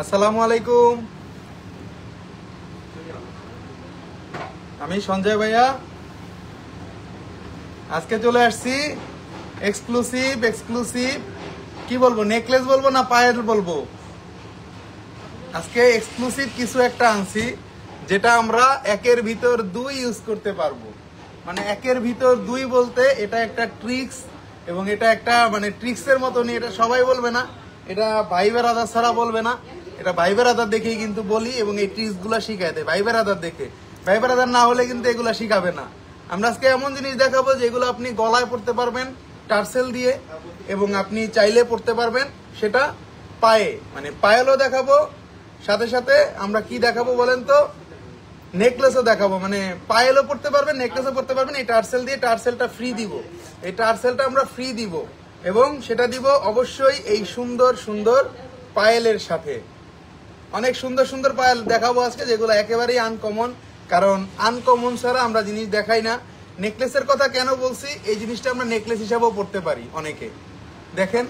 আসসালামু আলাইকুম। আমি সঞ্জয় ভাইয়া আজকে চলে আসছি এক্সক্লুসিভ কি বলবো, নেকলেস বলবো না পায়েল বলবো। আজকে এক্সক্লুসিভ কিছু একটা আনছি যেটা আমরা একের ভিতর দুই ইউজ করতে পারবো। মানে একের ভিতর দুই বলতে এটা একটা ট্রিক্স, এবং এটা একটা মানে ট্রিক্সের মতনই। এটা সবাই বলবে না, এটা ভাই বেরাদার ছাড়া বলবে না। এটা ভাই বেরাদার দেখেই কিন্তু বলি, এবং এই ট্রিক্স গুলা শিখাই দেয় ভাই বেরাদার দেখে। ভাই বেরাদার না হলে কিন্তু এগুলা শিখাবে না। আমরা আজকে এমন জিনিস দেখাবো যেগুলো আপনি গলায় পড়তে পারবেন টার্সেল দিয়ে, এবং আপনি চাইলে পড়তে পারবেন সেটা পায়ে, মানে পায়েলও দেখাবো। সাথে সাথে আমরা কি দেখাবো বলেন তো, নেকলেসও দেখাবো। মানে পায়েলও পড়তে পারবেন, নেকলেসও পড়তে পারবেন এই টার্সেল দিয়ে। টার্সেলটা ফ্রি দিব, এই টার্সেলটা আমরা ফ্রি দিব, এবং সেটা দিব অবশ্যই এই সুন্দর সুন্দর পায়েলের সাথে। অনেক সুন্দর সুন্দর পায়েল দেখাবো আজকে, যেগুলো একেবারেই আনকমন। কারণ আনকমন ছাড়া আমরা জিনিস দেখাই না। নেকলেসের কথা কেন বলছি, এই জিনিসটা আমরা নেকলেস হিসাবেও পড়তে পারি অনেকে, দেখেন।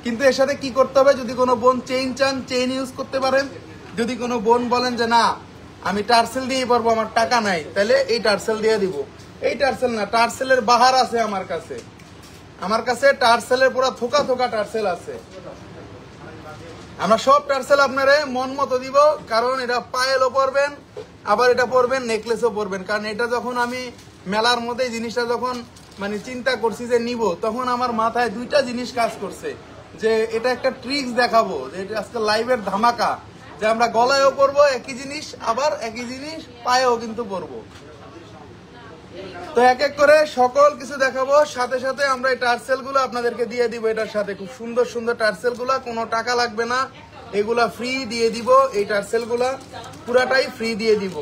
কিন্তু এর সাথে কি করতে হবে, যদি কোনো বোন চেইন চান চেইন ইউজ করতে পারেন। যদি কোনো বোন বলেন যে না আমি টার্সেল দিয়ে পারবো, আমার টাকা নাই, তাহলে এই টার্সেল দিয়ে দিব। এই টার্সেল না, টার্সেলের বাহার আছে আমার কাছে। আমার কাছে টার্সেলের পুরো থোকা থোকা টার্সেল আছে। আমরা সব টার্সেল আপনারে মন মতো দিব, কারণ এটা পায়েলও পরবেন, আবার এটা পরবেন নেকলেসও পরবেন। কারণ এটা যখন আমি মেলার মধ্যে জিনিসটা যখন মানে চিন্তা করছি যে নিব, তখন আমার মাথায় দুইটা জিনিস কাজ করছে, যে এটা একটা ট্রিক্স দেখাবো, যে এটা আজকে লাইভের ধামাকা, যে আমরা গলায়ও পরবো একই জিনিস, আবার একই জিনিস পায়েও কিন্তু পরবো। তো এক এক করে সকল কিছু দেখাবো। সাথে সাথে আমরা এই টার্সেল গুলো আপনাদেরকে দিয়ে দিব। এটার সাথে খুব সুন্দর সুন্দর টার্সেল গুলা, কোনো টাকা লাগবে না, এগুলা ফ্রি দিয়ে দিব। এই টার্সেল গুলা পুরাটাই ফ্রি দিয়ে দিব।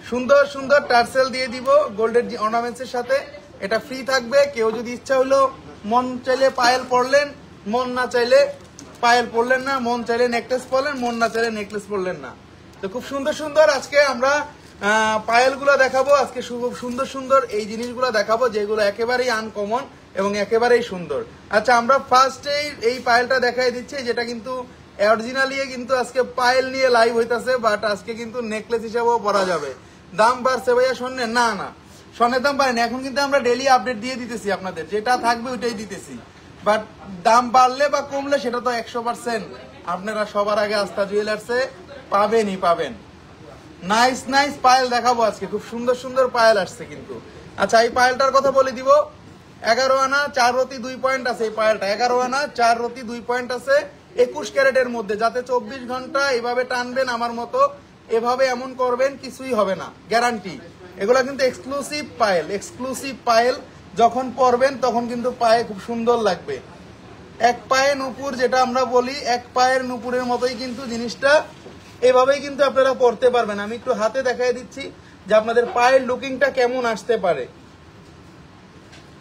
সুন্দর সুন্দর টার্সেল দিয়ে দিব গোল্ডের অর্নামেন্টস এর সাথে। এটা ফ্রি থাকবে। কেউ যদি ইচ্ছা হলো মন চাইলে পায়েল পরলেন, মন না চাইলে পায়েল পরলেন না, মন চাইলে নেকলেস পরলেন, মন না চাইলে নেকলেস পরলেন না। তো খুব সুন্দর সুন্দর আজকে আমরা পায়েল গুলা দেখাবো। আজকে খুব সুন্দর সুন্দর এই জিনিসগুলো দেখাবো, যেগুলো একেবারেই আনকমন এবং একেবারেই সুন্দর। আচ্ছা, আমরা ফার্স্টেই এই পায়েলটা দেখাই দিচ্ছি, যেটা কিন্তু অরিজিনালি কিন্তু আজকে পায়েল নিয়ে লাইভ হইতাছে, বাট আজকে কিন্তু নেকলেস হিসাবেও পরা যাবে। দাম বাড়ছে ভাইয়া স্বর্ণের? না না, স্বর্ণের দাম বাড়েনি। এখন কিন্তু আমরা ডেইলি আপডেট দিয়ে দিতেছি আপনাদের, যেটা থাকবে ওইটাই দিতেছি। বাট দাম বাড়লে বা কমলে সেটা তো 100% আপনারা সবার আগে আস্থা জুয়েলার্সে পাবেনই পাবেন। নাইস নাইস পায়েল দেখাবো আজকে, খুব সুন্দর সুন্দর পায়েল আসছে কিন্তু। আচ্ছা, এই পায়েলটার কথা বলে দিব। 11 আনা 4 রতি 2 পয়েন্ট আছে এই পায়েলটা। 11 আনা 4 রতি 2 পয়েন্ট আছে 21 ক্যারেটের মধ্যে। যাতে 24 ঘন্টা এভাবে টানবেন আমার মতো, এভাবে এমন করবেন, কিছুই হবে না, গ্যারান্টি। এগুলা কিন্তু এক্সক্লুসিভ পায়েল, এক্সক্লুসিভ পায়েল। যখন পরবেন তখন কিন্তু পায়ে খুব সুন্দর লাগবে। এক পায়ে নুপুর যেটা আমরা বলি, এক পায়ের নুপুরের মতোই কিন্তু জিনিসটা, এভাবেই কিন্তু আপনারা পড়তে পারবেন। আমি একটু হাতে দেখাই দিচ্ছি যে আপনাদের পায়ের লুকিংটা কেমন আসতে পারে।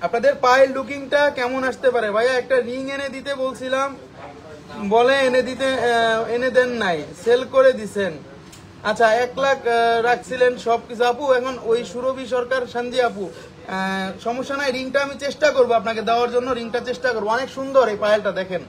আপনাদের পায়ের লুকিংটা কেমন আসতে পারে। ভাইয়া একটা রিং এনে দিতে বলছিলাম, বলে এনে দেন নাই, সেল করে দিছেন। আচ্ছা, 1 লাখ রাখছিলেন সবকিছু। আপু এখন ওই সুরভি সরকার সানজি আপু, সমস্যা নাই, রিংটা আমি চেষ্টা করবো আপনাকে দেওয়ার জন্য, রিংটা চেষ্টা করবো। অনেক সুন্দর এই পায়েলটা, দেখেন।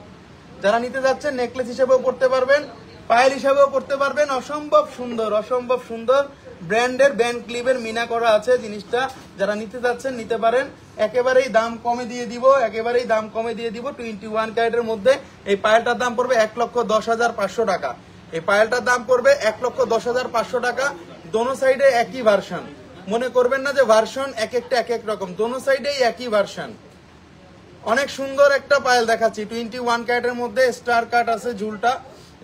যারা নিতে যাচ্ছেন নেকলেস হিসেবেও পড়তে পারবেন, পায়েল হিসাবেও পড়তে পারবেন। অসম্ভব সুন্দর, অসম্ভব সুন্দর ব্র্যান্ডের ব্যান্ড ক্লিপের মিনা করা আছে জিনিসটা। যারা নিতে যাচ্ছেন নিতে পারেন। একেবারেই দাম কমে দিয়ে দিব, একেবারেই দাম কমে দিয়ে দিব। 21 ক্যারেটের মধ্যে এই পায়েলটার দাম পড়বে 1,10,500 টাকা। এই পায়েলটার দাম পড়বে 1,10,500 টাকা। দোনো সাইডে একই ভার্সন, মনে করবেন না যে ভার্সন এক একটা এক এক রকম, দোনো সাইডেই একই ভার্সন। অনেক সুন্দর একটা পায়েল দেখাচ্ছি 21 ক্যারেটের মধ্যে। স্টার কাট আছে ঝুলটা,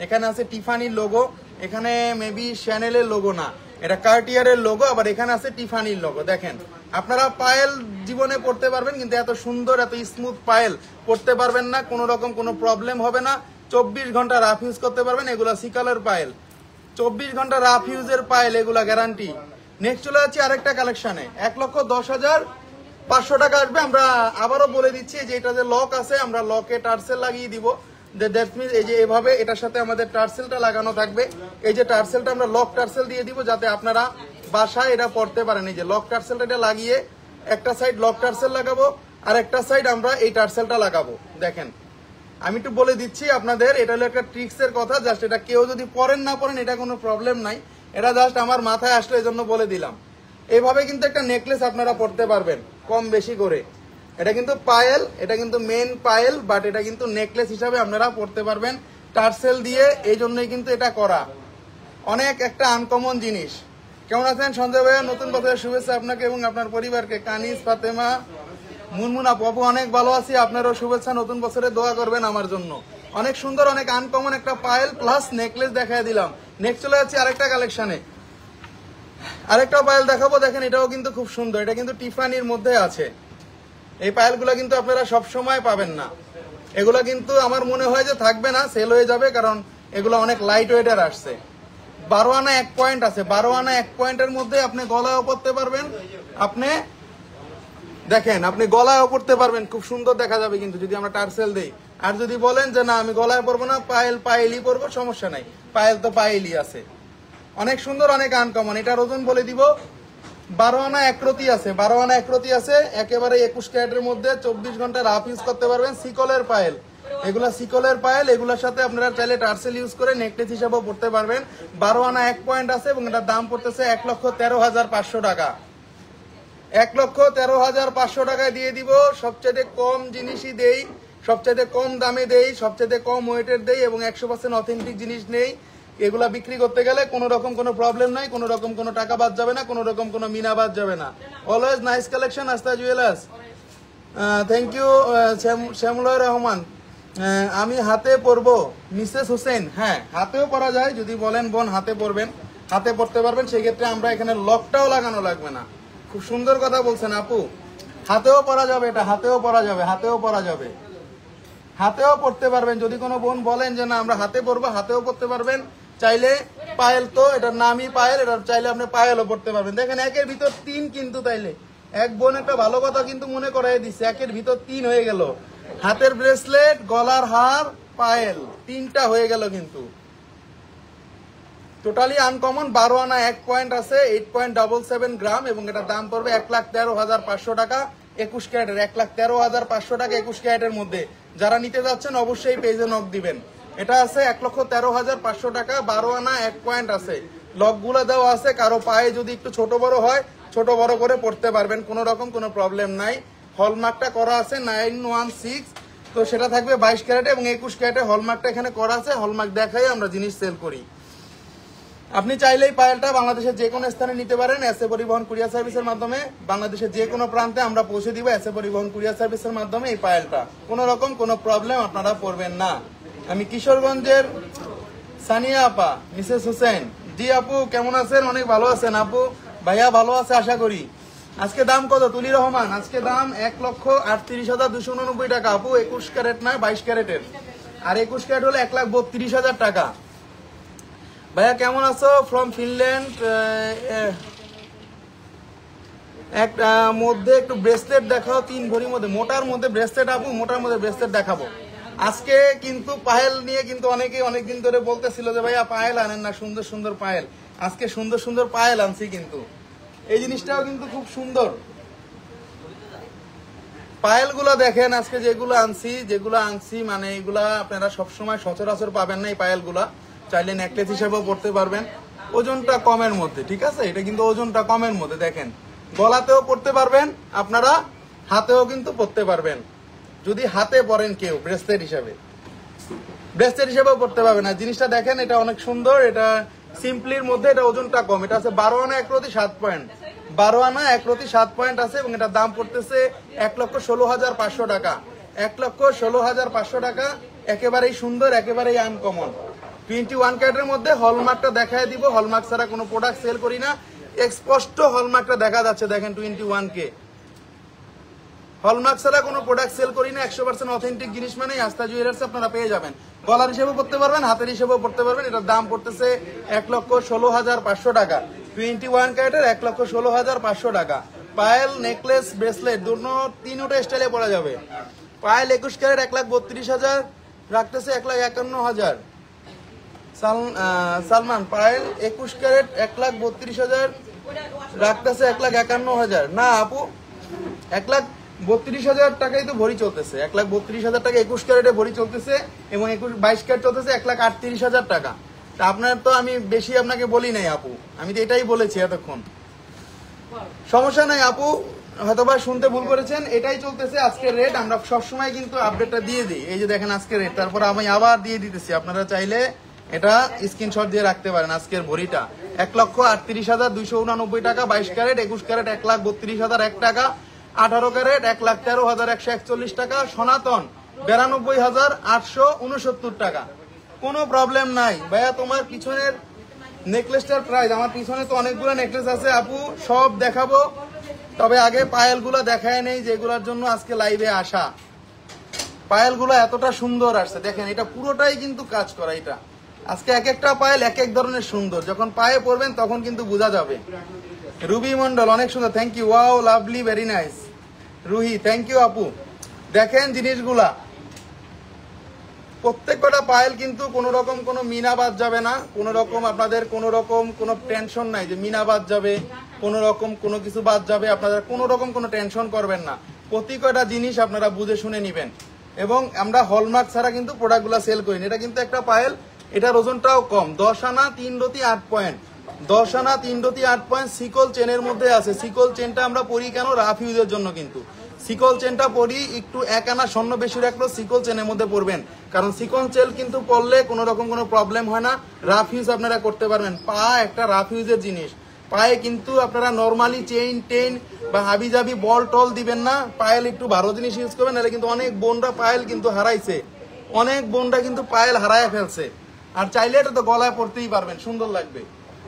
এখানে আছে টিফানির লোগো, এখানে মেবি শ্যানেলের লোগো না, এটা কার্টিয়ারের লোগো, আবার এখানে আছে টিফানির লোগো। দেখেন, আপনারা পায়েল জীবনে পড়তে পারবেন, কিন্তু এত সুন্দর এত স্মুথ পায়েল পড়তে পারবেন না। কোনো রকম কোনো প্রবলেম হবে না। 24 ঘন্টা রাফ ইউজ করতে পারবেন। এগুলা সিকালের পায়েল, 24 ঘন্টা রাফ ইউজের পায়েল, এগুলা গ্যারান্টি। নেক্সট চলে যাচ্ছি আরেকটা কালেকশনে। 1,10,500 টাকা আসবে। আমরা আবারও বলে দিচ্ছি যে এটা যে লক আছে, আমরা লকে টার্সেল লাগিয়ে দিব। দ্যাট মিনস এই যে এভাবে এটার সাথে আমাদের টার্সেলটা লাগানো থাকবে। এই যে টার্সেলটা আমরা লক টার্সেল দিয়ে দিব, যাতে আপনারা বাসায় এটা পড়তে পারেন। এই যে লক টার্সেলটা এটা লাগিয়ে একটা সাইড লক টার্সেল লাগাবো, আর একটা সাইড আমরা এই টার্সেলটা লাগাবো। দেখেন, আমি একটু বলে দিচ্ছি আপনাদের, এটা হলো একটা ট্রিক্সের কথা, জাস্ট এটা কেউ যদি পড়েন না পড়েন এটা কোনো প্রবলেম নাই, এটা জাস্ট আমার মাথায় আসলো এই জন্য বলে দিলাম। এইভাবে কিন্তু একটা নেকলেস আপনারা পড়তে পারবেন কম বেশি করে। এটা কিন্তু পায়েল, এটা কিন্তু মেন পায়েল, বাট এটা কিন্তু নেকলেস হিসাবে আপনারা পড়তে পারবেন টার্সেল দিয়ে, এই জন্যই কিন্তু এটা করা। অনেক একটা আনকমন জিনিস। কেমন আছেন সঞ্জয় ভাইয়া? নতুন বছরের শুভেচ্ছা আপনাকে এবং আপনার পরিবারকে। কানিস, ফাতেমা, মুনমুনা, পপু অনেক ভালো আছি, আপনারও শুভেচ্ছা, নতুন বছরে দোয়া করবেন আমার জন্য। অনেক সুন্দর, অনেক আনকমন একটা পায়েল প্লাস নেকলেস দেখাই দিলাম। নেক্সট চলে যাচ্ছি আরেকটা কালেকশনে, আরেকটা পায়েল দেখাবো। দেখেন এটাও কিন্তু খুব সুন্দর, এটা কিন্তু টিফানির মধ্যে আছে। এই পায়েলগুলো কিন্তু আপনারা সব সময় পাবেন না, এগুলো কিন্তু আমার মনে হয় যে থাকবে না, সেল হয়ে যাবে, কারণ এগুলো অনেক লাইট ওয়েটের আসছে। 12 আনা 1 পয়েন্ট আছে, 12 আনা 1 পয়েন্টের মধ্যে আপনি গলায়ও পরতে পারবেন, আপনি দেখেন আপনি গলায়ও পরতে পারবেন, খুব সুন্দর দেখা যাবে কিন্তু যদি আমরা টার্সেল দেই। আর যদি বলেন যে না আমি গলায় পরবো না, পায়েলই পরবো, সমস্যা নাই, পায়েল তো পায়েলই আছে। অনেক সুন্দর, অনেক আনকমন। এটার ওজন বলে দিব, 12 আনা 1 রতি আছে, 12 আনা 1 রতি আছে, একেবারে 21 ক্যারেটের মধ্যে 24 ঘন্টা রাফ ইউজ করতে পারবেন। সিকলের পায়েল, এগুলা সিকলের পায়েল, এগুলোর সাথে আপনারা চাইলে টার্সেল ইউজ করে নেকলেস হিসাবেও পড়তে পারবেন। 12 আনা 1 পয়েন্ট আছে এবং এটার দাম পড়তেছে 1,13,500 টাকা। 1,13,500 টাকায় দিয়ে দিব। সবচেয়ে কম জিনিসই দেই, সবচেয়ে কম দামে দেই, সবচেয়ে কম ওয়েটের দেই এবং 100% অথেন্টিক জিনিস নেই। এগুলা বিক্রি করতে গেলে কোনো রকম কোনো প্রবলেম নাই, কোনো রকম কোনো টাকা বাদ যাবে না, কোনো রকম কোনো মিনা বাদ যাবে না। Always nice collection Astha jewellers. Thank you Shyamloy Rahman. আমি হাতে পরবো মিসেস হোসেন। হ্যাঁ, হাতেও পরা যায়, যদি বলেন বোন হাতে পরবেন, হাতে পরতে পারবেন, সেই ক্ষেত্রে আমরা এখানে লকটাও লাগানো লাগবে না। খুব সুন্দর কথা বলছেন আপু, হাতেও পরা যাবে, এটা হাতেও পরা যাবে, হাতেও পরা যাবে, হাতেও পড়তে পারবেন। যদি কোনো বোন বলেন যে না আমরা হাতে পরবো, হাতেও পড়তে পারবেন। চাইলে পায়েল, তো এটার নামই পায়েল, এটা চাইলে আপনি পায়েলও পড়তে পারবেন। দেখেন 1-এর ভিতর 3 কিন্তু, তাইলে এক বোন একটা ভালো কথা কিন্তু মনে করাই দিচ্ছে, 1-এর ভিতর 3 হয়ে গেল। হাতের ব্রেসলেট, গলার হার, পায়েল, 3টা হয়ে গেল কিন্তু। Totally uncommon. 12 আনা 1 পয়েন্ট আছে, 8.77 গ্রাম এবং এটার দাম পড়বে 1,13,500 টাকা। 21 ক্যারেটের 1,13,500 টাকা 21 ক্যারেটের মধ্যে। যারা নিতে যাচ্ছেন অবশ্যই পেজে নক দিবেন। এটা আছে 1,13,500 টাকা, 12 আনা 1 পয়েন্ট আছে, লকগুলো দেওয়া আছে। কারো পায়ে যদি একটু ছোট বড় হয়, ছোট বড় করে পড়তে পারবেন, কোনো রকম কোনো প্রবলেম নাই। হলমার্কটা করা আছে 916, তো সেটা থাকবে 22 ক্যারেটে এবং 21 ক্যারেটে হলমার্কটা এখানে করা আছে। হলমার্ক দেখাই আমরা জিনিস সেল করি। আপনি চাইলেই পায়েলটা বাংলাদেশের যে কোনো স্থানে নিতে পারেন এসএ পরিবহন কুরিয়ার সার্ভিসের মাধ্যমে। বাংলাদেশের যে কোনো প্রান্তে আমরা পৌঁছে দিব এসএ পরিবহন কুরিয়ার সার্ভিসের মাধ্যমে। এই পায়েলটা কোনো রকম কোনো প্রবলেম আপনারা পড়বেন না। আমি কিশোরগঞ্জের সানিয়া আপা, মিসেস হোসেন। জি আপু, কেমন আছেন? অনেক ভালো আছেন আপু, ভাইয়া ভালো আছে আশা করি। আজকে দাম কত তুলি রহমান? আজকে দাম 1,38,289 টাকা আপু। 21 ক্যারেট না, 22 ক্যারেটের। আর 21 ক্যারেট হলে 1,32,000 টাকা। ভাইয়া কেমন আছো? From Finland. একটা মধ্যে একটু ব্রেসলেট দেখাও, 3 ভরির মধ্যে, মোটার মধ্যে ব্রেসলেট আপু, মোটার মধ্যে ব্রেসলেট দেখাবো। আজকে কিন্তু পায়েল নিয়ে কিন্তু অনেকেই অনেকদিন ধরে বলতেছিল যে ভাইয়া পায়েল আনেন না, সুন্দর সুন্দর পায়েল। আজকে সুন্দর সুন্দর পায়েল আনছি কিন্তু। এই জিনিসটাও কিন্তু খুব সুন্দর। পায়েলগুলো দেখেন আজকে যেগুলো আনছি মানে এগুলা আপনারা সবসময় সচরাচর পাবেন না। এই পায়েলগুলা চাইলে নেকলেস হিসেবেও পড়তে পারবেন, ওজনটা কমের মধ্যে, ঠিক আছে? এটা কিন্তু ওজনটা কমের মধ্যে। দেখেন গলাতেও পড়তে পারবেন আপনারা, হাতেও কিন্তু পড়তে পারবেন। যদি হাতে পরেন কেউ ব্রেসলেট হিসেবেও পড়তে পারবেন। আর জিনিসটা দেখেন, এটা অনেক সুন্দর, এটা সিম্পলির মধ্যে, এটা ওজনটা কম। এটা আছে 12 আনা 1 রতি 7 পয়েন্ট, 12 আনা 1 রতি 7 পয়েন্ট আছে এবং এটার দাম পড়তেছে 1,16,500 টাকা। 1,16,500 টাকা। একেবারেই সুন্দর, একেবারেই আনকমন। 21 ক্যারেটের মধ্যে হলমার্কটা দেখায় দিব। হলমার্ক ছাড়া কোনো প্রোডাক্ট সেল করি না। স্পষ্ট হলমার্কটা দেখা যাচ্ছে, দেখেন 21K। হলমার্ক ছাড়া কোনো প্রোডাক্ট সেল করি না। 100% অথেন্টিক জিনিস মানে আস্থা জুয়েলার্স আপনারা পেয়ে যাবেন। গলার হিসেবেও পড়তে পারবেন, হাতের হিসেবেও পড়তে পারবেন। এটার দাম পড়তেছে 1,16,500 টাকা। 21 ক্যারেটের 1,16,500 টাকা। পায়েল, নেকলেস, ব্রেসলেট তিনোটা স্টাইলে পরা যাবে। পায়েল 21 ক্যারেট 1,32,000 রাখতেছে 1,51,000। সালমান পায়েল 21 ক্যারেট 1,32,000 রাখতেছে 1,51,000। না আপু, 32,000 টাকাই তো ভরি চলতেছে, 1,32,000 টাকা 21 ক্যারেটে ভরি চলতেছে এবং 22 ক্যারেট চলতেছে 1,38,000 টাকা। তা আপনার তো আমি বেশি আপনাকে বলি নাই আপু, আমি তো এটাই বলেছি এতক্ষণ। সমস্যা নাই আপু, হয়তোবা শুনতে ভুল করেছেন, এটাই চলতেছে আজকের রেট। আমরা সবসময় কিন্তু আপডেটটা দিয়ে দিই, এই যে দেখেন আজকের রেট, তারপর আমি আবার দিয়ে দিতেছি, আপনারা চাইলে এটা স্ক্রিনশট দিয়ে রাখতে পারেন। আজকের ভরিটা 1,38,289 টাকা, 22 ক্যারেট, 21 ক্যারেট 1,32,001 টাকা, 18 ক্যারেট 1,13,141 টাকা, সনাতন 92,869 টাকা। কোনো প্রবলেম নাই ভাইয়া। তোমার পিছনের নেকলেসটার প্রাইস, আমার পিছনে তো অনেকগুলো নেকলেস আছে আপু, সব দেখাবো, তবে আগে পায়েলগুলো দেখায় নেই, যেগুলোর জন্য আজকে লাইভে আসা। পায়েলগুলো এতটা সুন্দর আসছে, দেখেন এটা পুরোটাই কিন্তু কাজ করা। এটা আজকে এক একটা পায়েল এক এক ধরনের সুন্দর, যখন পায়ে পরবেন তখন কিন্তু বোঝা যাবে। রুবি মন্ডল অনেক সুন্দর, thank you, wow lovely, very nice. Ruhi thank you আপু। দেখেন জিনিসগুলা, প্রত্যেকটা পায়েল কিন্তু কোনো রকম কোনো মিনা বাদ যাবে না, কোনো রকম আপনাদের কোনো রকম কোনো টেনশন নাই যে মিনা বাদ যাবে, কোনো রকম কোনো কিছু বাদ যাবে, আপনারা কোনো রকম কোনো টেনশন করবেন না। প্রতি কয়টা জিনিস আপনারা বুঝে শুনে নেবেন। এবং আমরা হলমার্ক ছাড়া কিন্তু প্রোডাক্টগুলো সেল করি না। এটা কিন্তু একটা পায়েল, এটার ওজনটাও কম, 10 আনা 3 রতি 8 পয়েন্ট, 10 আনা 3 রতি 8 পয়েন্ট সিকল চেনের মধ্যে আছে। সিকল চেনটা আমরা পরি কেন? রাফ ইউজের জন্য। কিন্তু সিকল চেনটা পরি একটু 1 আনা স্বর্ণ বেশি রাখলেও সিকল চেনের মধ্যে পড়বেন, কারণ সিকল চেন কিন্তু পড়লে কোনো রকম কোনো প্রবলেম হয় না, রাফ ইউজ আপনারা করতে পারবেন। পা একটা রাফ ইউজের জিনিস, পায়ে কিন্তু আপনারা নর্মালি চেইন টেইন বা হাবি জাবি বল টল দিবেন না, পায়েল একটু ভালো জিনিস ইউজ করবেন। নাহলে কিন্তু অনেক বোনরা পায়েল কিন্তু হারাইছে, অনেক বোনরা কিন্তু পায়েল হারায় ফেলছে। আর চাইলে এটা তো গলায় পড়তেই পারবেন, সুন্দর লাগবে।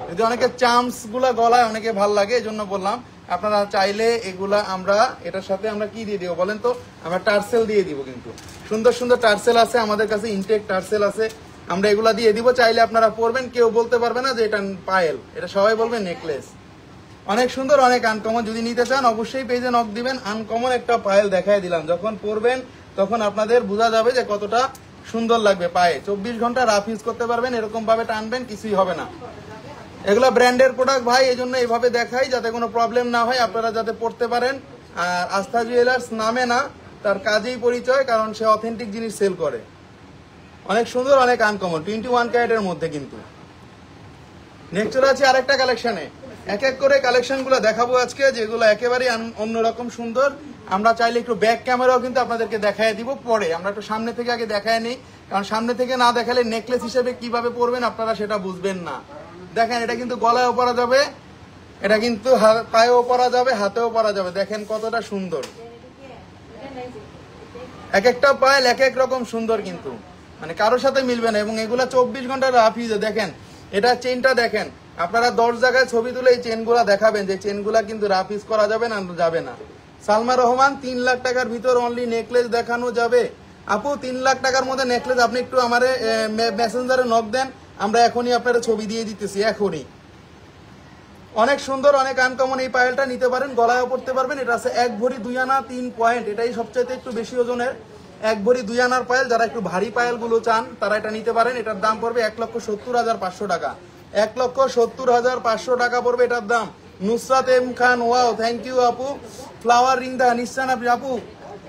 যদি অনেকে চামস গুলা গলায় অনেকে ভাল লাগে, এই জন্য বললাম আপনারা চাইলে এগুলা আমরা এটার সাথে আমরা কি দিয়ে দিব বলেন তো? আমরা টার্সেল দিয়ে দিব, কিন্তু সুন্দর সুন্দর টার্সেল আছে আমাদের কাছে, ইনটেক টার্সেল আছে, আমরা এগুলা দিয়ে দিব। চাইলে আপনারা পরবেন, কেউ বলতে পারবে না যে এটা পায়েল, এটা সবাই বলবে নেকলেস। অনেক সুন্দর, অনেক আনকমন। যদি নিতে চান অবশ্যই পেজে নক দিবেন। আনকমন একটা পায়েল দেখাই দিলাম, যখন পরবেন তখন আপনাদের বোঝা যাবে যে কতটা সুন্দর লাগবে পায়ে। 24 ঘন্টা রাফ ইউজ করতে পারবেন, এরকম ভাবে টানবেন কিছুই হবে না। এগুলো ব্র্যান্ডের প্রোডাক্ট ভাই, এই জন্য এইভাবে দেখাই যাতে কোনো প্রবলেম না হয়, আপনারা যাতে পড়তে পারেন। আর আস্থা জুয়েলার্স নামে না, তার কাজেই পরিচয়, কারণ সে অথেন্টিক জিনিস সেল করে। অনেক সুন্দর, অনেক আনকমন, 21 ক্যারেটের মধ্যে। কিন্তু নেক্সট চলে আছে আরেকটা কালেকশনে, এক এক করে কালেকশন গুলো দেখাবো আজকে, যেগুলো একেবারেই অন্যরকম সুন্দর। আমরা চাইলে একটু ব্যাক ক্যামেরাও কিন্তু আপনাদেরকে দেখায় দিব পরে, আমরা একটু সামনে থেকে আগে দেখায় নিই, কারণ সামনে থেকে না দেখালে নেকলেস হিসেবে কিভাবে পরবেন আপনারা সেটা বুঝবেন না। দেখেন এটা কিন্তু গলায়ও পরা যাবে, এটা কিন্তু পায়েও পরা যাবে, হাতেও পরা যাবে। দেখেন কতটা সুন্দর, এক একটা পায়েল এক এক রকম সুন্দর, কিন্তু মানে কারোর সাথে মিলবে না। এবং এগুলা 24 ঘন্টা রাফ ইউজে। দেখেন এটা চেনটা দেখেন, আপনারা 10 জায়গায় ছবি তুলে এই চেনগুলা দেখাবেন যে চেনগুলা কিন্তু রাফ ইউজ করা যাবে না, যাবে না। সালমা রহমান 3 লাখ টাকার ভিতর অনলি নেকলেস দেখানো যাবে। আপু 3 লাখ টাকার মধ্যে নেকলেস আপনি একটু আমারে মেসেঞ্জারে নক দেন, আমরা এখনই আপনারা ছবি দিয়ে দিতেছি এখনই। অনেক সুন্দর, অনেক আনকমন এই পায়েলটা নিতে পারেন, গলায়ও পড়তে পারবেন। এটা আছে 1 ভরি 2 আনা 3 পয়েন্ট, এটাই সবচাইতে একটু বেশি ওজনের। 1 ভরি 2 আনার পায়েল, যারা একটু ভারী পায়েল গুলো চান তারা এটা নিতে পারেন। এটার দাম পড়বে 1,70,500 টাকা, 1,70,500 টাকা পড়বে এটার দাম। Nusrat M Khan, wow thank you আপু। ফ্লাওয়ার রিং দা নিশ্চান আপু,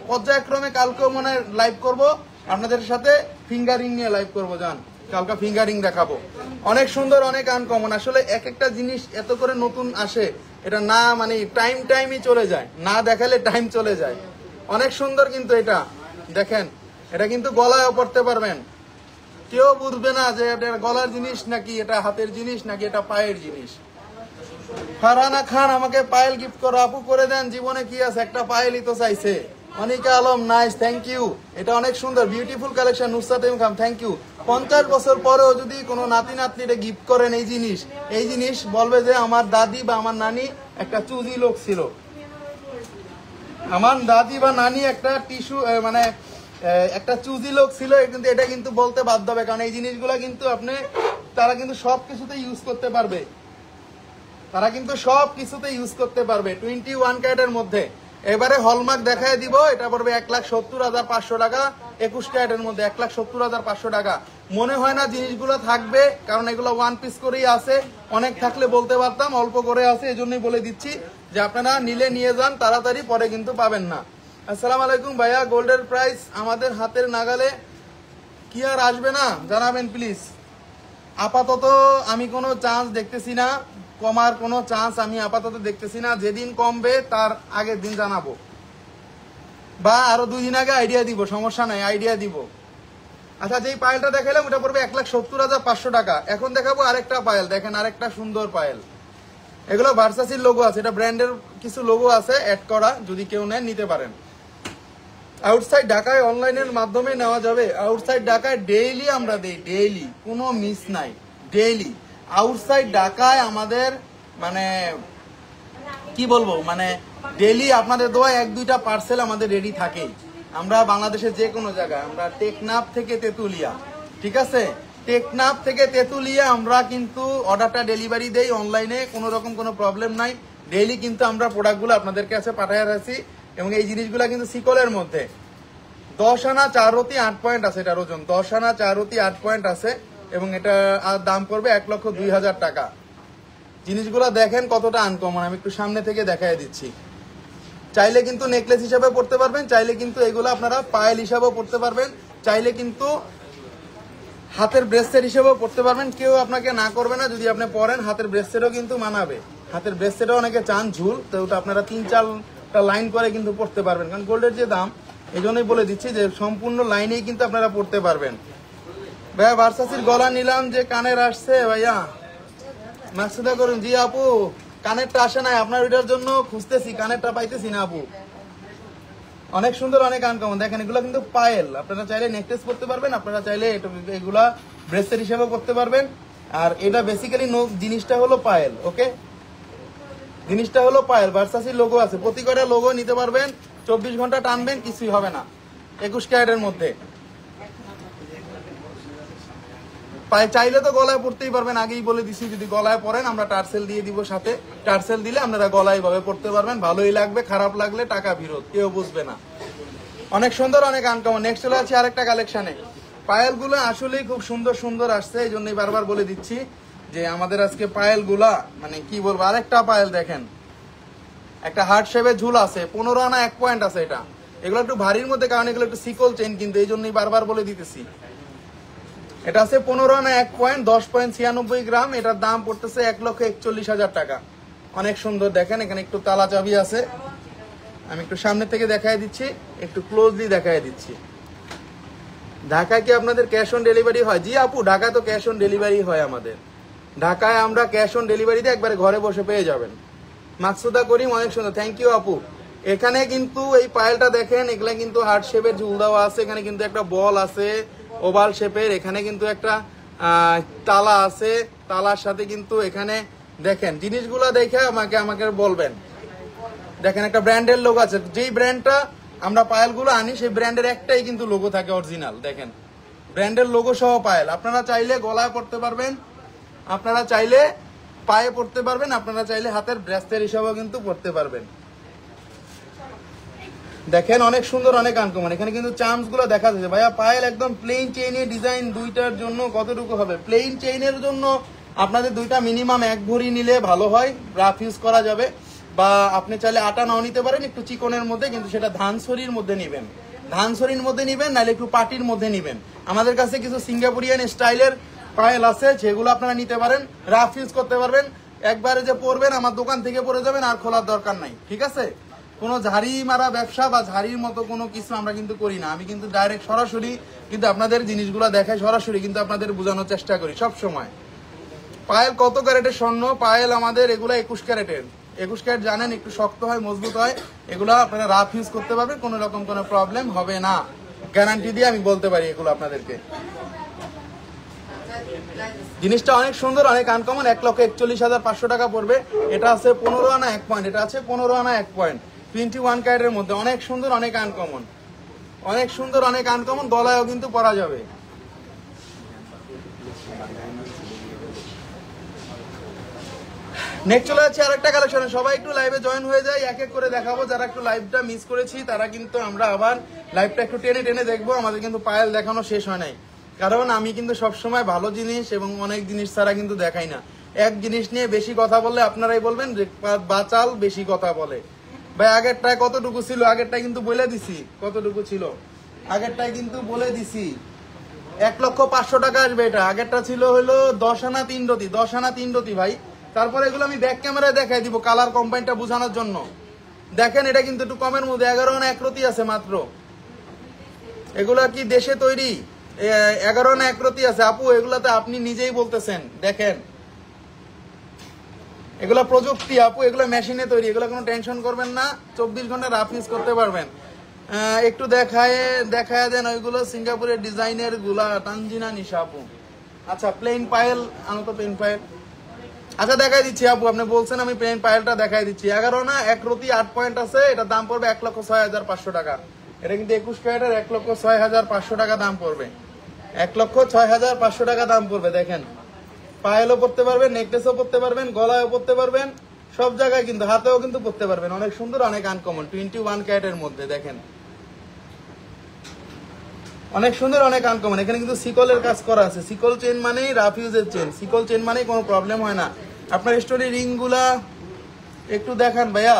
পর্যায়ক্রমে কালকেও মনে লাইভ করব আপনাদের সাথে, ফিঙ্গারিং নিয়ে লাইভ করবো, জান কালকে ফিঙ্গারিং দেখাবো। অনেক সুন্দর, অনেক আনকমন। আসলে এক একটা জিনিস এত করে নতুন আসে, এটা না মানে টাইমই চলে যায়, না দেখালে টাইম চলে যায়। অনেক সুন্দর কিন্তু এটা দেখেন, এটা কিন্তু গলায়ও পড়তে পারবেন, কেউ বুঝবে না যে এটা গলার জিনিস নাকি এটা হাতের জিনিস নাকি এটা পায়ের জিনিস। ফারহানা খান আমাকে পায়েল গিফট করো আপু, করে দেন, জীবনে কি আছে, একটা পায়েলই তো চাইছে। Anika Alam nice, thank you. এটা অনেক সুন্দর beautiful collection. Nusrat M Khan thank you. 50 বছর পরেও যদি কোনো নাতি নাতনিরে গিফট করেন এই জিনিস বলবে যে আমার দাদি বা আমার নানি একটা চুজি লোক ছিল, আমার দাদি বা নানি একটা টিস্যু মানে একটা চুজি লোক ছিল, কিন্তু এটা কিন্তু বলতে বাধ্য হবে, কারণ এই জিনিসগুলা কিন্তু তারা কিন্তু সব কিছুতে ইউজ করতে পারবে, তারা কিন্তু সব কিছুতে ইউজ করতে পারবে। 21 ক্যারেটের মধ্যে এবারে হলমার্ক দেখায় দিব, এটা পড়বে 1,70,500 টাকা। 21 ক্যারেটের মধ্যে 1,70,500 টাকা। মনে হয় না জিনিসগুলো থাকবে, কারণ এগুলো 1 পিস করেই আছে, অনেক থাকলে বলতে পারতাম, অল্প করে আছে, এই জন্যই বলে দিচ্ছি যে আপনারা নিলে নিয়ে যান তাড়াতাড়ি, পরে কিন্তু পাবেন না। আসসালামু আলাইকুম ভাইয়া, গোল্ডের প্রাইস আমাদের হাতের নাগালে কি আর আসবে না জানাবেন প্লিজ। আপাতত আমি কোনো চান্স দেখতেছি না, কমার কোনো চান্স আমি আপাতত দেখতেছি না। যেদিন কমবে তার আগের দিন জানাবো, বা আরো 2 দিন আগে আইডিয়া দিব, সমস্যা নাই, আইডিয়া দিব। আচ্ছা, যেই পায়েলটা দেখাইলাম ওটা পড়বে 1,70,500 টাকা। এখন দেখাবো আরেকটা পায়েল, দেখেন আরেকটা সুন্দর পায়েল। এগুলো ভার্সাসির লোগো আছে, এটা ব্র্যান্ডের কিছু লোগো আছে অ্যাড করা, যদি কেউ নেন নিতে পারেন। আউটসাইড ঢাকায় অনলাইনের মাধ্যমে নেওয়া যাবে। আউটসাইড ঢাকায় ডেইলি আমরা দেই, ডেইলি, কোনো মিস নাই, ডেইলি। আউটসাইড ঢাকায় আমাদের মানে কি বলবো, মানে ডেইলি আপনাদের দোয়া 1-2টা পার্সেল আমাদের রেডি থাকেই। আমরা বাংলাদেশের যে কোনো জায়গায়, আমরা টেকনাফ থেকে তেতুলিয়া, ঠিক আছে, টেকনাফ থেকে তেতুলিয়া আমরা কিন্তু অর্ডারটা ডেলিভারি দেই অনলাইনে, কোনো রকম কোনো প্রবলেম নাই। ডেইলি কিন্তু আমরা প্রোডাক্টগুলো আপনাদের কাছে পাঠিয়ে রাখছি, এবং এই জিনিসগুলো কিন্তু সিকলের মধ্যে 10 আনা 4 রতি 8 পয়েন্ট আছে, এটার ওজন 10 আনা 4 রতি 8 পয়েন্ট আছে, এবং এটা দাম পড়বে 1,02,000 টাকা। জিনিসগুলো দেখেন কতটা আনকমন, আমি একটু সামনে থেকে দেখাই দিচ্ছি। চাইলে কিন্তু নেকলেস হিসাবে পড়তে পারবেন, চাইলে কিন্তু এগুলো আপনারা পায়েল হিসাবেও পড়তে পারবেন, চাইলে কিন্তু হাতের ব্রেসলেট হিসেবেও পড়তে পারবেন। কেউ আপনাকে না করবে না যদি আপনি পরেন, হাতের ব্রেসলেটও কিন্তু মানাবে। হাতের ব্রেসলেটও অনেকে চান ঝুল, তো ওটা আপনারা 3-4টা লাইন করে কিন্তু পড়তে পারবেন, কারণ গোল্ডের যে দাম, এই জন্যই বলে দিচ্ছি যে সম্পূর্ণ লাইনেই কিন্তু আপনারা পড়তে পারবেন। ভাইয়া ভার্সাসির গলা নিলাম যে কানের আসছে, ভাইয়া মাকসুদা করুন। জি আপু, কানেরটা আসে নাই, আপনার ওইটার জন্য খুঁজতেছি, কানেরটা পাইতেছি না আপু। অনেক সুন্দর, অনেক আনকমন, দেখেন এগুলো কিন্তু পায়েল। আপনারা চাইলে নেকলেস করতে পারবেন, আপনারা চাইলে এগুলা ব্রেসলেট হিসেবে করতে পারবেন। আর এটা বেসিক্যালি জিনিসটা হলো পায়েল, ওকে, জিনিসটা হলো পায়েল। ভার্সাসির লোগো আছে, প্রতি কয়টা লোগো নিতে পারবেন, 24 ঘন্টা টানবেন, কিছুই হবে না। 21 ক্যারেটের মধ্যে চাইলে তো গলায় পড়তেই পারবেন, আগেই বলে দিছি। যদি গলায় পরেন আমরা টার্সেল দিয়ে দিব সাথে, টার্সেল দিলে আপনারা গলায় ভাবে পড়তে পারবেন। ভালোই লাগবে, খারাপ লাগলে টাকা ফেরত, কেউ বুঝবে না। অনেক সুন্দর, অনেক আনকমন। নেক্সট চলে আছে আরেকটা কালেকশনে। পায়েলগুলো আসলেই খুব সুন্দর সুন্দর আসছে, এই জন্যই বারবার বলে দিচ্ছি যে আমাদের আজকে পায়েলগুলা মানে কি বলবো। আরেকটা পায়েল দেখেন, একটা হার্ট শেপের ঝুল আছে, 15 আনা 1 পয়েন্ট আছে। এটা এগুলো একটু ভারীর মধ্যে, কারণ এগুলো একটু সিকল চেন, কিন্তু এই জন্যই বারবার বলে দিতেছি। এটা আছে 15 আনা 1 পয়েন্ট, 10.96 গ্রাম। এটার দাম পড়তেছে 1,41,000 টাকা। অনেক সুন্দর, দেখেন এখানে একটু তালা চাবি আছে। আমি একটু সামনে থেকে দেখাই দিচ্ছি, একটু ক্লোজলি দেখাই দিচ্ছি। ঢাকায় কি আপনাদের ক্যাশ অন ডেলিভারি হয়? জি আপু, ঢাকায় তো ক্যাশ অন ডেলিভারি হয় আমাদের। ঢাকায় আমরা ক্যাশ অন ডেলিভারিতে একবারে ঘরে বসে পেয়ে যাবেন। মাকসুদা করিম, অনেক সুন্দর, থ্যাংক ইউ আপু। এখানে কিন্তু এই পায়েলটা দেখেন, এগুলা কিন্তু হার্ট শেপের ঝুল দেওয়া আছে। এখানে কিন্তু একটা বল আছে ওভাল শেপের, এখানে কিন্তু একটা তালা আছে, তালার সাথে কিন্তু এখানে দেখেন জিনিসগুলো দেখে আমাকে বলবেন। দেখেন একটা ব্র্যান্ডের লোগো আছে, যেই ব্র্যান্ডটা আমরা পায়েলগুলো আনি সেই ব্র্যান্ডের একটাই কিন্তু লোগো থাকে অরিজিনাল। দেখেন ব্র্যান্ডের লোগো সহ পায়েল। আপনারা চাইলে গলায় পড়তে পারবেন, আপনারা চাইলে পায়ে পড়তে পারবেন, আপনারা চাইলে হাতের ব্রেসলেট হিসাবেও কিন্তু পড়তে পারবেন। দেখেন অনেক সুন্দর, অনেক আনকমন। এখানে কিন্তু চার্মস গুলো দেখা যাচ্ছে। ভাইয়া পায়েল একদম প্লেন চেইনের ডিজাইন, দুইটার জন্য কতটুকু হবে? প্লেন চেইনের জন্য আপনাদের দুইটা মিনিমাম 1 ভরি নিলে ভালো হয়, রাফ ইউজ করা যাবে। বা আপনি চাইলে আটা নাও নিতে পারেন, একটু চিকনের মধ্যে, কিন্তু সেটা ধানসরির মধ্যে নিবেন, ধানসরির মধ্যে নিবেন, নাহলে একটু পাটির মধ্যে নিবেন। আমাদের কাছে কিছু সিঙ্গাপুরিয়ান স্টাইলের পায়েল আছে, যেগুলো আপনারা নিতে পারেন, রাফ ইউজ করতে পারবেন। একবারে যে পরবেন আমার দোকান থেকে পরে যাবেন, আর খোলার দরকার নাই, ঠিক আছে? কোনো ঝাড়ি মারা ব্যবসা বা ঝাড়ির মতো কোনো কিছু আমরা কিন্তু করি না। আমি কিন্তু ডাইরেক্ট সরাসরি কিন্তু আপনাদের জিনিসগুলো দেখাই, সরাসরি কিন্তু আপনাদের বোঝানোর চেষ্টা করি সব সময়। পায়েল কত ক্যারেটের স্বর্ণ? পায়েল আমাদের এগুলা 21 ক্যারেটের। 21 ক্যারেট জানেন, একটু শক্ত হয়, মজবুত হয়। এগুলো আপনারা রাফ ইউজ করতে পারবেন, কোনো রকম কোনো প্রবলেম হবে না, গ্যারান্টি দিয়ে আমি বলতে পারি এগুলো আপনাদেরকে। জিনিসটা অনেক সুন্দর, অনেক আনকমন। 1,41,500 টাকা পড়বে। এটা আছে 15 আনা 1 পয়েন্ট, এটা আছে 15 আনা 1 পয়েন্ট, 21 ক্যারেটের মধ্যে। অনেক সুন্দর, অনেক আনকমন, অনেক সুন্দর, অনেক আনকমন। গলায়ও কিন্তু পরা যাবে। নেক্সট চলে যাচ্ছে আরেকটা কালেকশনে। সবাই একটু লাইভে জয়েন হয়ে যায়, এক এক করে দেখাবো। যারা একটু লাইভটা মিস করেছি তারা কিন্তু আমরা আবার লাইভটা একটু টেনে টেনে দেখবো। আমাদের কিন্তু পায়েল দেখানো শেষ হয় নাই, কারণ আমি কিন্তু সবসময় ভালো জিনিস এবং অনেক জিনিস ছাড়া কিন্তু দেখাই না। এক জিনিস নিয়ে বেশি কথা বললে আপনারাই বলবেন যে বাচাল বেশি কথা বলে। ভাই আগেরটায় কতটুকু ছিল, আগেরটায় কিন্তু বলে দিছি কতটুকু ছিল, আগেরটায় কিন্তু বলে দিছি 1,05,000 টাকা আসবে এটা। আগেরটা ছিল হলো 10 আনা 3 রতি, 10 আনা 3 রতি ভাই। তারপরে এগুলো আমি ব্যাক ক্যামেরায় দেখাই দিব কালার কম্বাইনটা বোঝানোর জন্য। দেখেন এটা কিন্তু একটু কমের মধ্যে 11 আনা 1 রতি আছে মাত্র। এগুলা কি দেশে তৈরি? 11 আনা 1 রতি আছে আপু, এগুলাতে আপনি নিজেই বলতেছেন। দেখেন এগুলা প্রযুক্তি আপু, এগুলো মেশিনে তৈরি, এগুলো কোনো টেনশন করবেন না, 24 ঘন্টা রাফ ইউজ করতে পারবেন। একটু দেখায় দেন ওইগুলো সিঙ্গাপুরের ডিজাইনের গুলা, তানজিনা নিশা আপু। আচ্ছা প্লেন পায়েল আনো তো, প্লেন পায়েল। আচ্ছা দেখাই দিচ্ছি আপু, আপনি বলছেন আমি প্লেন পায়েলটা দেখাই দিচ্ছি। 11 না 1 রতি 8 পয়েন্ট আছে, এটার দাম পড়বে 1,06,500 টাকা। এটা কিন্তু 21 ক্যারেটের, 1,06,500 টাকা দাম পড়বে, 1,06,500 টাকা দাম পড়বে। দেখেন পায়েলও পড়তে পারবেন, নেকলেসও পড়তে পারবেন, গলায়ও পড়তে পারবেন, সব জায়গায় কিন্তু, হাতেও কিন্তু পড়তে পারবেন। অনেক সুন্দর, অনেক আনকমন, 21 ক্যারেটের মধ্যে। দেখেন অনেক সুন্দর, অনেক আনকমন। এখানে কিন্তু সিকলের কাজ করা আছে। সিকল চেন মানেই রাফ ইউজের চেন, সিকল চেন মানেই কোনো প্রবলেম হয় না। আপনার স্টোনের রিং গুলা একটু দেখান ভাইয়া।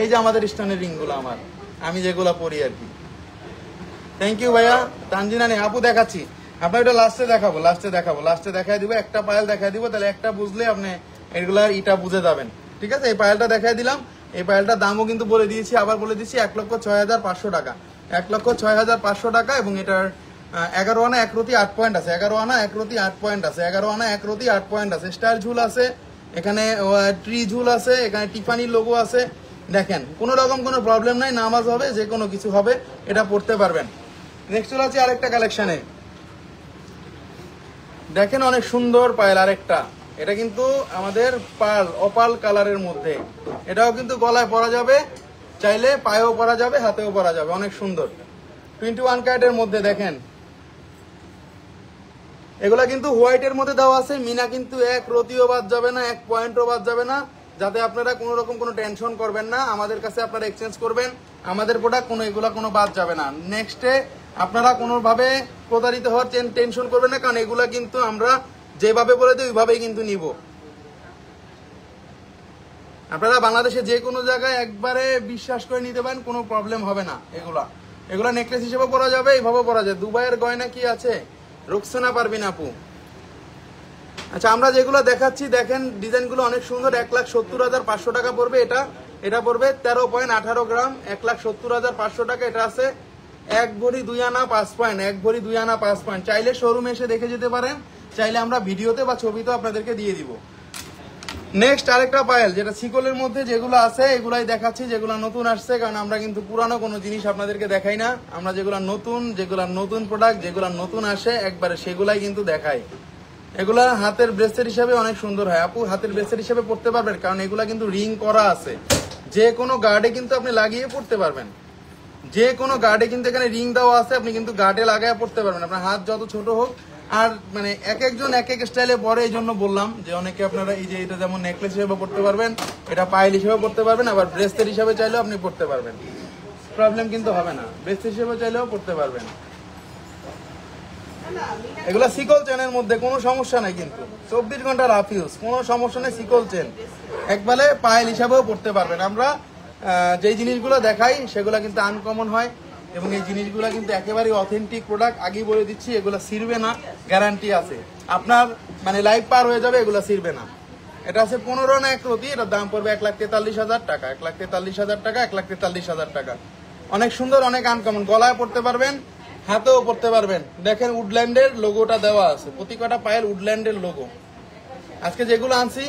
এই যে আমাদের স্টোনের রিং গুলা, আমি যেগুলা পরি আর কি। থ্যাংক ইউ ভাইয়া। তানজিনা নেই আপু, দেখাচ্ছি আপনার, এটা লাস্টে দেখাবো, লাস্টে দেখাই দিব। একটা পায়েল দেখাই দিব, তাহলে একটা বুঝলে আপনি এগুলার ইটা বুঝে যাবেন। ঠিক আছে, এই পায়েলটা দেখাই দিলাম। এই পায়েলটার দামও কিন্তু বলে দিয়েছি, আবার বলে দিচ্ছি 1,06,500 টাকা, 1,06,500 টাকা। এবং এটার 11 আনা 1 রতি 8 পয়েন্ট আছে, 11 আনা 1 রতি 8 পয়েন্ট আছে, 11 আনা 1 রতি 8 পয়েন্ট আছে। স্টার ঝুল আছে এখানে, ট্রি ঝুল আছে এখানে, টিফানির লোগো আছে। দেখেন কোনো রকম কোনো প্রবলেম নাই, নামাজ হবে, যে কোনো কিছু হবে, এটা পড়তে পারবেন। নেক্সট চলে আছে আরেকটা কালেকশনে। দেখেন অনেক সুন্দর পায়েল আরেকটা, এটা কিন্তু আমাদের অপাল কালারের মধ্যে। এটাও কিন্তু গলায় পরা যাবে, চাইলে পায়েও পরা যাবে, হাতেও পরা যাবে। অনেক সুন্দর 21 ক্যারেটের মধ্যে। দেখেন এগুলা কিন্তু হোয়াইটের মধ্যে দেওয়া আছে, মিনা কিন্তু 1 রতিও বাদ যাবে না, 1 পয়েন্টও বাদ যাবে না। যাতে আপনারা কোনো রকম কোনো টেনশন করবেন না, আমাদের কাছে আপনারা এক্সচেঞ্জ করবেন, আমাদের প্রোডাক্ট কোনো এগুলা কোনো বাদ যাবে না। নেক্সটে আপনারা কোনোভাবে প্রতারিত হওয়ার টেনশন করবেন না, কারণ এগুলা কিন্তু আমরা যেভাবে বলে দিই ওইভাবেই কিন্তু নিব। আপনারা বাংলাদেশে যে কোনো জায়গায় একবারে বিশ্বাস করে নিতে পারেন, কোনো প্রবলেম হবে না। এগুলা নেকলেস হিসেবে পরা যাবে, এইভাবে পরা যায়। দুবাইয়ের গয়না কি আছে, রুকসানা পারবিন আপু। আচ্ছা আমরা যেগুলো দেখাচ্ছি দেখেন, ডিজাইনগুলো অনেক সুন্দর। 1,70,500 টাকা পড়বে এটা পড়বে 13.18 গ্রাম, 1,70,500 টাকা। এটা আছে 1 ভরি 2 আনা 5 পয়েন্ট, 1 ভরি 2 আনা 5 পয়েন্ট। চাইলে শোরুমে এসে দেখে যেতে পারেন, চাইলে আমরা ভিডিওতে বা ছবিতে আপনাদেরকে দিয়ে দিব। নেক্সট আরেকটা পায়েল, যেটা সিকলের মধ্যে যেগুলো আছে এগুলাই দেখাচ্ছি, যেগুলো নতুন আসছে। কারণ আমরা কিন্তু পুরানো কোনো জিনিস আপনাদেরকে দেখাই না, আমরা যেগুলো নতুন প্রোডাক্ট, যেগুলো নতুন আসে একবারে সেগুলাই কিন্তু দেখাই। এগুলা হাতের ব্রেসলেট হিসাবে অনেক সুন্দর হয় আপু, হাতের ব্রেসলেট হিসাবে পড়তে পারবেন, কারণ এগুলা কিন্তু রিং করা আছে। যে কোনো গার্ডে কিন্তু আপনি লাগিয়ে পড়তে পারবেন, যে কোনো গার্ডে কিন্তু এখানে রিং দেওয়া আছে, আপনি কিন্তু গার্ডে লাগায় পড়তে পারবেন। আপনার হাত যত ছোট হোক, আর মানে এক একজন এক এক স্টাইলে পরে, এই জন্য বললাম যে অনেকে আপনারা এই যে এটা যেমন নেকলেস হিসেবে পড়তে পারবেন, এটা পায়েল হিসেবে পড়তে পারবেন, আবার ব্রেসলেট হিসেবে চাইলেও আপনি পড়তে পারবেন, প্রবলেম কিন্তু হবে না। ব্রেসলেট হিসেবে চাইলেও পড়তে পারবেন। এগুলা সিকল চেনের মধ্যে কোনো সমস্যা নাই, কিন্তু 24 ঘন্টা রাফ ইউজ, কোনো সমস্যা নেই। সিকল চেন একবারে পায়েল হিসাবেও পড়তে পারবেন। আমরা যেই জিনিসগুলো দেখাই সেগুলো কিন্তু আনকমন হয়, এবং এই জিনিসগুলো কিন্তু একেবারে অথেন্টিক প্রোডাক্ট। আগেই বলে দিচ্ছি, এগুলো ছিঁড়বে না, গ্যারান্টি আছে। আপনার মানে লাইফ পার হয়ে যাবে, এগুলো ছিঁড়বে না। এটা আছে 15 আনা 1 রতি, এটার দাম পড়বে 1,43,000 টাকা, 1,43,000 টাকা, 1,43,000 টাকা। অনেক সুন্দর, অনেক আনকমন, গলায় পড়তে পারবেন, হাতেও পড়তে পারবেন। দেখেন উডল্যান্ডের লোগোটা দেওয়া আছে, প্রতি কটা পায়েল উডল্যান্ডের লোগো। আজকে যেগুলো আনছি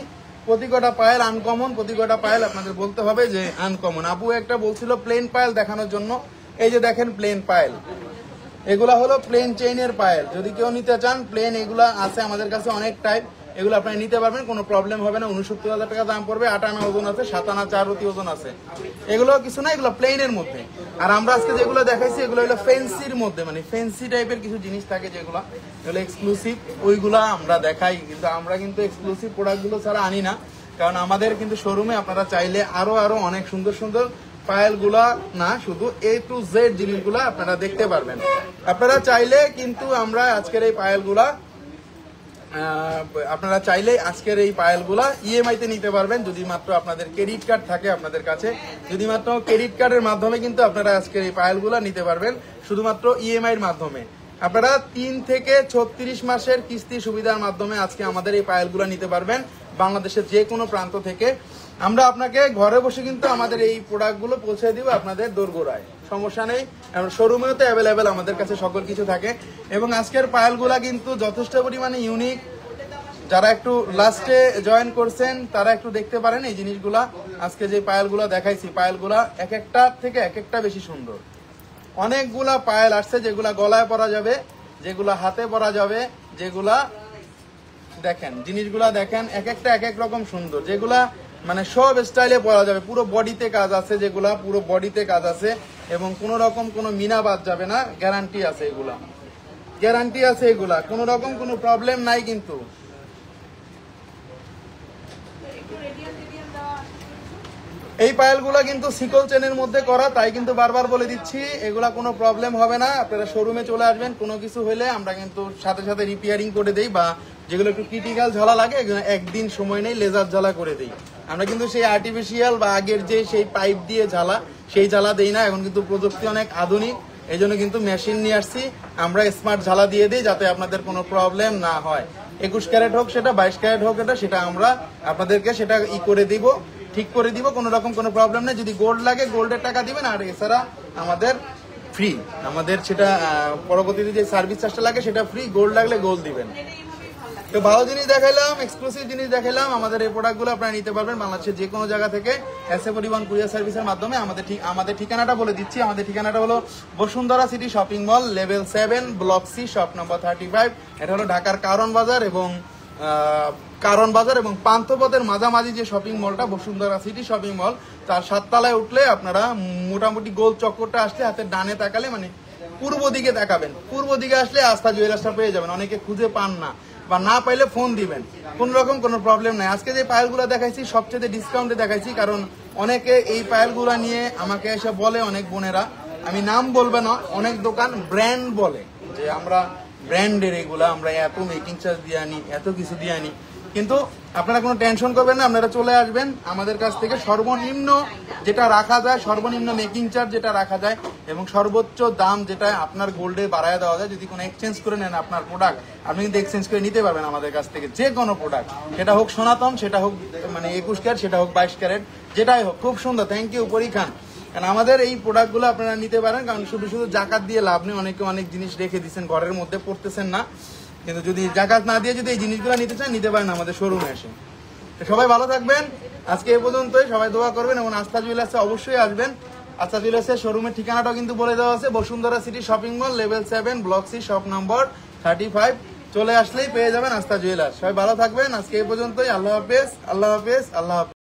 প্রতি কটা পায়েল আনকমন, প্রতি কটা পায়েল আপনাদের বলতে হবে যে আনকমন। আপু একটা বলছিল প্লেন পায়েল দেখানোর জন্য, এই যে দেখেন প্লেন পায়েল, এগুলা হলো প্লেন চেইনের পায়েল। যদি কেউ নিতে চান প্লেন, এগুলা আছে আমাদের কাছে অনেক টাইপ, এগুলো আপনারা নিতে পারবেন, কোনো প্রবলেম হবে না। 69,000 টাকা দাম পড়বে, 8 আনা ওজন আছে, 7 আনা 4 রতি ওজন আছে। এগুলো কিছু না, এগুলো প্লেনের মধ্যে। আর আমরা আজকে যেগুলো দেখাইছি এগুলো হলো ফেন্সির মধ্যে, মানে ফেন্সি টাইপের কিছু জিনিস থাকে যেগুলো এগুলো এক্সক্লুসিভ, ওইগুলা আমরা দেখাই। কিন্তু আমরা কিন্তু এক্সক্লুসিভ প্রোডাক্টগুলো ছাড়া আনি না, কারণ আমাদের কিন্তু শোরুমে আপনারা চাইলে আরো অনেক সুন্দর সুন্দর পায়েলগুলা না, শুধু A to Z জিনিসগুলা আপনারা দেখতে পারবেন। আপনারা চাইলে কিন্তু আমরা আজকের এই পায়েলগুলা আপনারা চাইলে আজকের এই পায়েলগুলা ইএমআই তে নিতে পারবেন, যদি মাত্র আপনাদের ক্রেডিট কার্ড থাকে আপনাদের কাছে। যদি মাত্র ক্রেডিট কার্ডের মাধ্যমে কিন্তু আপনারা আজকের এই পায়েলগুলা নিতে পারবেন শুধুমাত্র ইএমআই এর মাধ্যমে। আপনারা 3 থেকে 36 মাসের কিস্তি সুবিধার মাধ্যমে আজকে আমাদের এই পায়েলগুলা নিতে পারবেন বাংলাদেশের যে কোনো প্রান্ত থেকে। আমরা আপনাকে ঘরে বসে কিন্তু আমাদের এই প্রোডাক্টগুলো পৌঁছে দিব আপনাদের দোরগোড়ায়, সমস্যা নেই। শোরুমেও তো অ্যাভেলেবেল আমাদের কাছে সকল কিছু থাকে। এবং আজকের পায়েলগুলা কিন্তু যথেষ্ট পরিমাণে ইউনিক। যারা একটু লাস্টে জয়েন করছেন তারা একটু দেখতে পারেন এই জিনিসগুলা। আজকে যে পায়েলগুলা দেখাইছি, পায়েলগুলা এক একটা থেকে এক একটা বেশি সুন্দর। অনেকগুলা পায়েল আসছে যেগুলা গলায় পরা যাবে, যেগুলা হাতে পরা যাবে, যেগুলা দেখেন জিনিসগুলা দেখেন এক একটা এক এক রকম সুন্দর, যেগুলা মানে সব স্টাইলে পরা যাবে। পুরো বডিতে কাজ আছে, যেগুলা পুরো বডিতে কাজ আছে এবং কোনো রকম কোনো মিনা বাদ যাবে না, গ্যারান্টি আছে এগুলা, গ্যারান্টি আছে এগুলা, কোনো রকম কোনো প্রবলেম নাই কিন্তু। এই পায়েলগুলা কিন্তু সিকল চেনের মধ্যে করা, তাই কিন্তু বারবার বলে দিচ্ছি এগুলা কোনো প্রবলেম হবে না। আপনারা শোরুমে চলে আসবেন, কোনো কিছু হলে আমরা কিন্তু সাথে সাথে রিপেয়ারিং করে দেই, বা যেগুলো একটু ক্রিটিক্যাল ঝালা লাগে একদিন সময় নেই লেজার ঝালা করে দেই। আমরা কিন্তু সেই আর্টিফিশিয়াল বা আগের যে সেই পাইপ দিয়ে ঝালা সেই ঝালা দেই না। এখন কিন্তু প্রযুক্তি অনেক আধুনিক, এই জন্য কিন্তু মেশিন নিয়ে আসছি। আমরা স্মার্ট ঝালা দিয়ে দিই যাতে আপনাদের কোনো প্রবলেম না হয়। 21 ক্যারেট হোক সেটা, 22 ক্যারেট হোক সেটা আমরা আপনাদেরকে সেটা করে দিব, ঠিক করে দিব, কোনো রকম কোনো প্রবলেম নেই। যদি গোল্ড লাগে গোল্ডের টাকা দিবেন, আর এছাড়া আমাদের ফ্রি, আমাদের সেটা পরবর্তীতে যে সার্ভিস চার্জটা লাগে সেটা ফ্রি, গোল্ড লাগলে গোল্ড দিবেন। তো ভালো জিনিস দেখাইলাম, এক্সক্লুসিভ জিনিস দেখাইলাম। আমাদের এই প্রোডাক্টগুলো আপনারা নিতে পারবেন বাংলাদেশের যে কোনো জায়গা থেকে এসএ পরিবহন কুরিয়ার সার্ভিসের মাধ্যমে। আমাদের ঠিকানাটা বলে দিচ্ছি। আমাদের ঠিকানাটা হলো Bashundhara city shopping mall, level 7, block C, shop number 35। এটা হলো ঢাকার কারণ বাজার এবং পান্থপথের মাঝামাঝি যে শপিং মলটা বসুন্ধরা সিটি শপিং মল, তার 7 তলায় উঠলে আপনারা মোটামুটি গোল চক্করটা আসলে হাতের ডানে তাকালে মানে পূর্ব দিকে তাকাবেন, পূর্ব দিকে আসলে আস্থা জুয়েলার্সটা পেয়ে যাবেন। অনেকে খুঁজে পান না বা না পাইলে ফোন দিবেন, কোন রকম কোনো প্রবলেম নাই। আজকে যে পায়েলগুলো দেখাইছি সবচেয়ে ডিসকাউন্টে দেখাইছি, কারণ অনেকে এই পায়েলগুলো নিয়ে আমাকে এসে বলে, অনেক বোনেরা, আমি নাম বলবো না, অনেক দোকান ব্র্যান্ড বলে যে আমরা ব্র্যান্ডের এগুলা, আমরা এত মেকিং চার্জ দিয়ে আনি, এত কিছু দিয়ে আনি। কিন্তু আপনারা কোনো টেনশন করবেন না, আপনারা চলে আসবেন আমাদের কাছ থেকে। সর্বনিম্ন যেটা রাখা যায়, সর্বনিম্ন মেকিং চার্জ যেটা রাখা যায় এবং সর্বোচ্চ দাম যেটা আপনার গোল্ডে বাড়ায় দেওয়া যায়। যদি কোনো এক্সচেঞ্জ করে নেন আপনার প্রোডাক্ট, আপনি কিন্তু এক্সচেঞ্জ করে নিতে পারবেন আমাদের কাছ থেকে যে কোনো প্রোডাক্ট, সেটা হোক সনাতন, সেটা হোক মানে 21 ক্যারেট, সেটা হোক 22 ক্যারেট, যেটাই হোক। খুব সুন্দর, থ্যাংক ইউ পরী খান। কারণ আমাদের এই প্রোডাক্টগুলো আপনারা নিতে পারেন, কারণ শুধু শুধু জাকাত দিয়ে লাভ নেই। অনেকে অনেক জিনিস রেখে দিচ্ছেন ঘরের মধ্যে, পড়তেছেন না, কিন্তু যদি জাকাত না দিয়ে যদি এই জিনিসগুলো নিতে চান, নিতে পারেন আমাদের শোরুমে এসে। তো সবাই ভালো থাকবেন, আজকে এ পর্যন্তই। সবাই দোয়া করবেন এবং আস্থা জুয়েলার্সে অবশ্যই আসবেন। আস্থা জুয়েলার্সের শোরুমের ঠিকানাটাও কিন্তু বলে দেওয়া আছে, Bashundhara city shopping mall, level 7, block C, shop number 35। চলে আসলেই পেয়ে যাবেন আস্থা জুয়েলার্স। সবাই ভালো থাকবেন, আজকে এ পর্যন্তই। আল্লাহ হাফেজ, আল্লাহ হাফেজ, আল্লাহ হাফেজ।